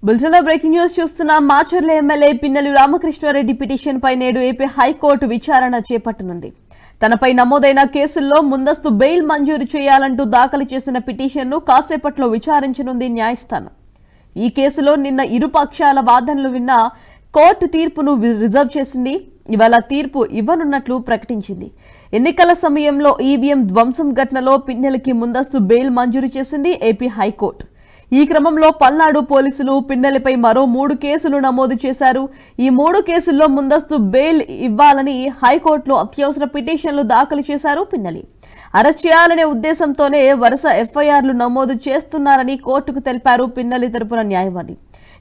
బులెటిన్లో breaking news చూస్తున్న Macherla MLA Pinnelli Ramakrishna Reddy petition పై నేడు ఏపీ హైకోర్టు విచారణ చేపట్టనుంది. తనపై నమోదైన కేసుల్లో ముందస్తు బెయిల్ మంజూరు చేయాలంటూ దాఖలు చేసిన పిటిషన్ను కాసేపట్లో విచారించనుంది న్యాయస్థానం. ఈ కేసులో నిన్న ఇరు పక్షాల వాదనలు విన్న కోర్టు తీర్పును రిజర్వ్ చేసింది. ఇవాళ తీర్పు ఇవ్వనున్నట్లు ప్రకటించింది. ఎన్నికల సమయంలో ఈవీఎం ధ్వంసం ఘటనలో పిన్నెల్లికి ముందస్తు బెయిల్ మంజూరు చేసింది ఏపీ హైకోర్టు. ఈ క్రమంలో పల్నాడు పోలీసులు పిన్నెల్లిపై మరో 3 కేసులు నమోదు చేశారు. ఈ 3 కేసుల్లో ముందస్తు బెయిల్ ఇవ్వాలని హైకోర్టులో అత్యవసర పిటిషన్లు దాఖలు చేశారు పిన్నెల్లి. అరెస్ట్ చేయాలనే ఉద్దేశంతోనే వరుస ఎఫ్ఐఆర్లు నమోదు చేస్తున్నారని కోర్టుకు తెలిపారు పిన్నెల్లి తరపున న్యాయవాది.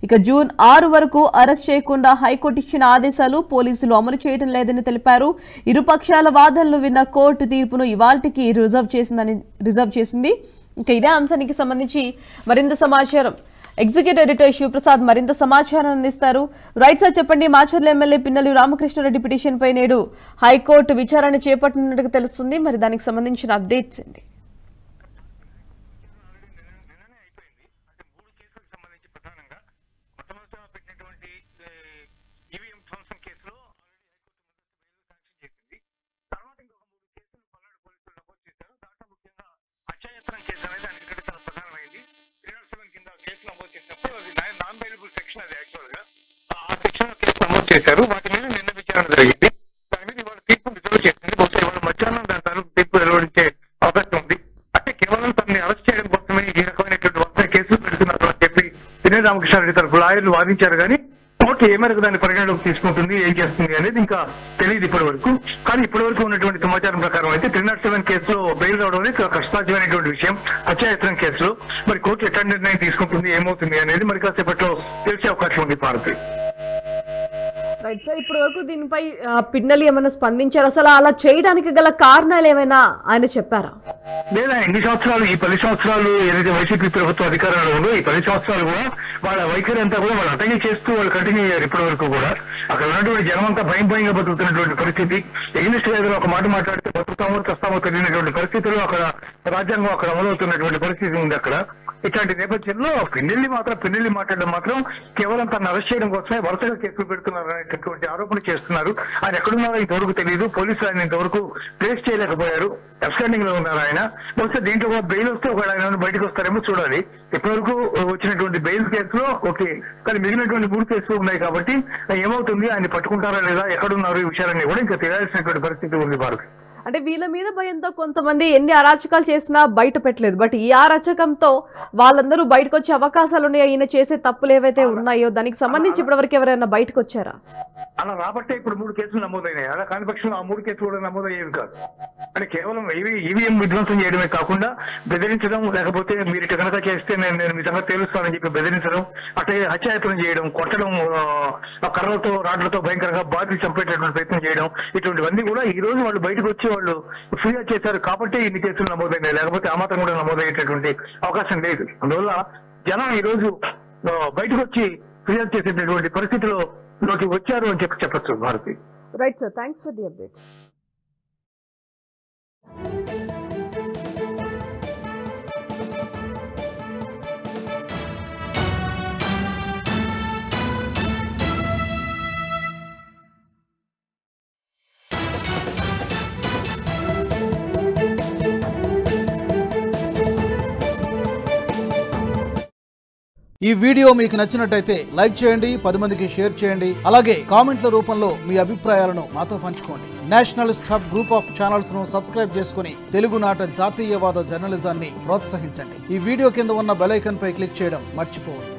ఇక జూన్ 6 వరకు అరెస్ట్ చేయకుండా హైకోర్టు ఇచ్చిన ఆదేశాలు పోలీసులు అమలు చేయడం లేదని తెలిపారు. ఇరుపక్షాల వాదనలు విన్న కోర్టు తీర్పును ఇవాల్టికి రిజర్వ్ చేసింది. ఇక ఇదే అంశానికి సంబంధించి మరింత సమాచారం ఎగ్జిక్యూటివ్ ఎడిటర్ శివప్రసాద్ మరింత సమాచారం అందిస్తారు. రైట్ సార్, చెప్పండి. మాచర్ల ఎమ్మెల్యే పిన్నెల్లి రామకృష్ణారెడ్డి పిటిషన్ పై నేడు హైకోర్టు విచారణ చేపట్టనున్నట్టుగా తెలుస్తుంది. మరి దానికి సంబంధించిన అప్డేట్స్ ఏంటి? చేశారు. వాటి మీద నిన్న విచారణ జరిగింది. దాని మీద ఇవాళ తీర్పు రిజర్వ్ చేసింది. బహుశా ఇవాళ మధ్యాహ్నం దాని తాలూకు తీర్పు వెలువరించే అవకాశం ఉంది. అంటే కేవలం తనని అరెస్ట్ చేయడం కోసమే ఈ రకమైనటువంటి వంద కేసులు పెడుతున్నారు అని చెప్పి పిన్నెల్లి రామకృష్ణారెడ్డి తరఫు లాయర్లు వాదించారు. కానీ కోర్టు ఏ మేరకు దాన్ని పరిగణలోకి తీసుకుంటుంది, ఏం చేస్తుంది అనేది ఇంకా తెలియదు ఇప్పటి వరకు. కానీ ఇప్పటి వరకు ఉన్నటువంటి సమాచారం ప్రకారం అయితే 307 కేసులో బెయిల్ రావడం అనేది కష్టసాధ్యమైనటువంటి విషయం. హత్యాయత్నం కేసులో మరి కోర్టు ఎట్లాంటి నిర్ణయం తీసుకుంటుంది, ఏమవుతుంది అనేది మరి కాసేపట్లో తెలిసే అవకాశం ఉంది. భారతి రైట్ సార్, ఇప్పటి వరకు దీనిపై పిన్నెల్లి ఏమైనా స్పందించారు? అసలు అలా చేయడానికి గల కారణాలు ఏమైనా ఆయన చెప్పారా? లేదా ఎన్ని సంవత్సరాలు, ఈ 10 సంవత్సరాలు ఏదైతే వైసీపీ ప్రభుత్వ అధికారంలో ఉందో ఈ 10 సంవత్సరాలు కూడా వాళ్ళ వైఖరి అంతా కూడా వాళ్ళు అటెండ్ చేస్తూ వాళ్ళు కంటిన్యూ అయ్యారు. ఇప్పటి వరకు కూడా అక్కడ ఉన్నటువంటి జనం అంతా భయంగా బతుకుతున్నటువంటి పరిస్థితి. ఎగ్నిస్ట్ ఏదైనా ఒక మాట మాట్లాడితే బతుకుతామో చస్తామో తెలియనటువంటి పరిస్థితులు అక్కడ రాజ్యాంగం అక్కడ అమలవుతున్నటువంటి పరిస్థితి ఉంది అక్కడ. ఇట్లాంటి నేపథ్యంలో పిన్నెల్లి మాట్లాడడం మాత్రం కేవలం తను అరెస్ట్ చేయడం కోసమే వరుసగా కేసులు పెడుతున్నారు అనేటటువంటి ఆరోపణ చేస్తున్నారు. ఆయన ఎక్కడున్నారో ఇంతవరకు తెలియదు. పోలీసులు ఆయన ఇంతవరకు ట్రేస్ చేయలేకపోయారు. అబ్స్టాండింగ్ లో ఉన్నారు ఆయన. బహుశా దీంట్లో కూడా బెయిల్ వస్తే ఒక ఆయన బయటకు వస్తారేమో చూడాలి. ఇప్పటివరకు వచ్చినటువంటి బెయిల్ కేసులో ఓకే, కానీ మిగిలినటువంటి 3 కేసులు ఉన్నాయి కాబట్టి ఏమవుతుంది, ఆయన పట్టుకుంటారా లేదా, ఎక్కడున్నారు, ఈ విషయాలన్నీ కూడా ఇంకా తెలియాల్సినటువంటి పరిస్థితి ఉంది భారత్. అంటే వీళ్ళ మీద భయంతో కొంతమంది ఎన్ని అరాచకాలు చేసినా బయట పెట్టలేదు. బట్ ఈ అరాచకంతో వాళ్ళందరూ బయటకు వచ్చే అవకాశాలు ఉన్నాయి. ఈయన చేసే తప్పులు ఏవైతే ఉన్నాయో దానికి సంబంధించి ఇప్పటివరకు ఎవరైనా బయటకు వచ్చారా? అలా రాబట్టే ఇప్పుడు 3 కేసులు నమోదైనాయి. అలా కాని పక్షంలో ఆ 3 కేసులు కూడా నమోదయ్యేవి కాదు. అంటే కేవలం ఈవీఎం విధ్వంసం చేయడమే కాకుండా బెదిరించడం, లేకపోతే మీరు ఇటు కనుక చేస్తే నేను మీ సంగతి తెలుస్తానని చెప్పి బెదిరించడం, అటే హత్యాయత్నం చేయడం, కొట్టడం, కర్రలతో రాడ్లతో భయంకరంగా బాధి చంపేటటువంటి ప్రయత్నం చేయడం, ఇటువంటివన్నీ కూడా ఈ రోజు వాళ్ళు బయటకు వచ్చి వాళ్ళు ఫిర్యాదు చేశారు కాబట్టి ఇన్ని కేసులు నమోదైనాయి. లేకపోతే ఆ మాత్రం కూడా నమోదయ్యేటటువంటి అవకాశం లేదు. అందువల్ల జనం ఈ రోజు బయటకు వచ్చి ఫిర్యాదు చేసేటటువంటి పరిస్థితిలోకి వచ్చారు అని చెప్పచ్చు Bharati. Right sir, thanks for the update. ఈ వీడియో మీకు నచ్చినట్టయితే లైక్ చేయండి, 10 మందికి షేర్ చేయండి. అలాగే కామెంట్ల రూపంలో మీ అభిప్రాయాలను మాతో పంచుకోండి. Nationalist hub group of channels ను సబ్స్క్రైబ్ చేసుకుని తెలుగునాట జాతీయవాద జర్నలిజాన్ని ప్రోత్సహించండి. ఈ వీడియో కింద ఉన్న బెల్ ఐకాన్ పై క్లిక్ చేయడం మర్చిపోవద్దు.